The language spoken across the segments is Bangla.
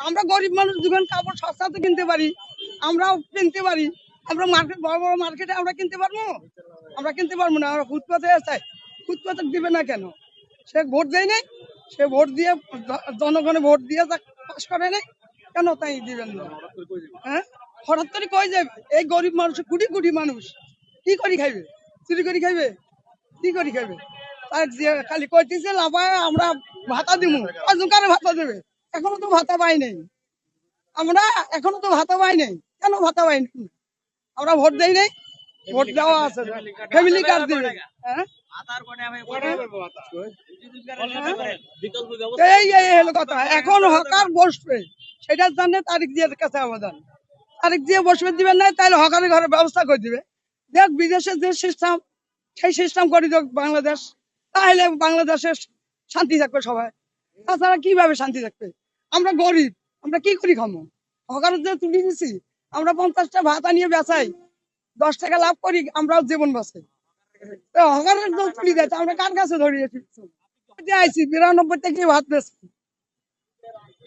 আমরা গরিব মানুষ দোকান কাপড় সস্তাতে কিনতে পারি, আমরাও কিনতে পারি। আমরা মার্কেট বড় বড় মার্কেটে আমরা কিনতে পারবো? আমরা কিনতে পারবো না। আমরা ফুটপাতে চাই, ফুটপাতে দিবে না কেন? সে ভোট দেয় নাই, সে ভোট দিয়ে জনগণে ভোট দিয়ে পাস করে নাই, কেন তাই দিবেন না? হ্যাঁ, হঠাৎ করে কই যাবে? এই গরিব মানুষ, কোটি কোটি মানুষ কি করে খাইবে? চুরি করে খাইবে? কি করে খাইবে? আর যে খালি কইতেছে লাভায় আমরা ভাতা দিব, কয়জন কারে ভাতা দেবে? এখনো তো ভাতা পাই নাই আমরা, এখনো তো ভাতা পাই নাই। কেন ভাতা পাই নাই? আমরা ভোট দেই নাই, ভোট দেওয়া আছে, ফ্যামিলি কার্ড দিবে। হ্যাঁ, এই এই হলো কথা। এখন হকার বসবে, সেটার জন্য তারিখ দিয়ে কাছে আবেদন। তারিখ দিয়ে বসবে, দিবেন না তাহলে হকারের ঘরে ব্যবস্থা করে দিবে। দেখ বিদেশের যে সিস্টেম, সেই সিস্টেম করে দেখ বাংলাদেশ, তাহলে বাংলাদেশের শান্তি থাকবে সবাই। তাছাড়া কিভাবে শান্তি থাকবে? আমরা গরিব, আমরা কি করি খামো? হকারের যে তুলে দিছি, আমরা 50টা ভাতা নিয়ে বেচাই, 10 টাকা লাভ করি, আমরাও জীবন বাঁচাই। হকারের যে তুলি দেয়, আমরা কার কাছে ধরিয়েছি? আইছি 92 থেকে ভাত বেচছি।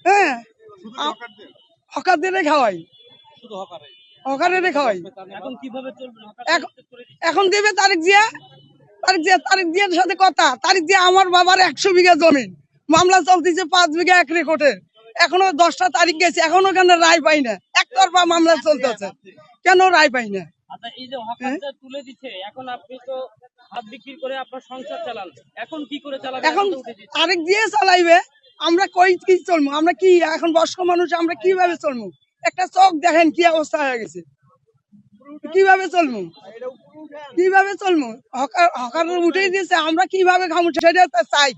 হ্যাঁ, হকারদের খাওয়াই, হকারের খাওয়াই। এখন দিবে তারিখ জিয়া, তারিখ জিয়ার সাথে কথা। তারিখ জিয়া আমার বাবার 100 বিঘা জমি, মামলা চলতেছে 5 বিঘা এক রেকর্ডের। এখনো 10টা তারিখ গেছে, এখনো কেন রায় পাই না? একতরফা মামলা চলতেছে, কেন রায় পাই না? আচ্ছা, এই যে হকারদের তুলে দিচ্ছে, এখন আপনি তো ভাত বিক্রি করে আপনার সংসার চালান, এখন কি করে চালাবেন? এখন তারিখ দিয়ে চালাইবে, আমরা কই কি চলবো? আমরা কি এখন বয়স্ক মানুষ, আমরা কিভাবে চলবো? একটা চোখ দেখেন কি অবস্থা হয়ে গেছে, কিভাবে চলবো? কিভাবে চলবো? হকার উঠেই দিয়েছে, আমরা কিভাবে খামো সেটা চাই।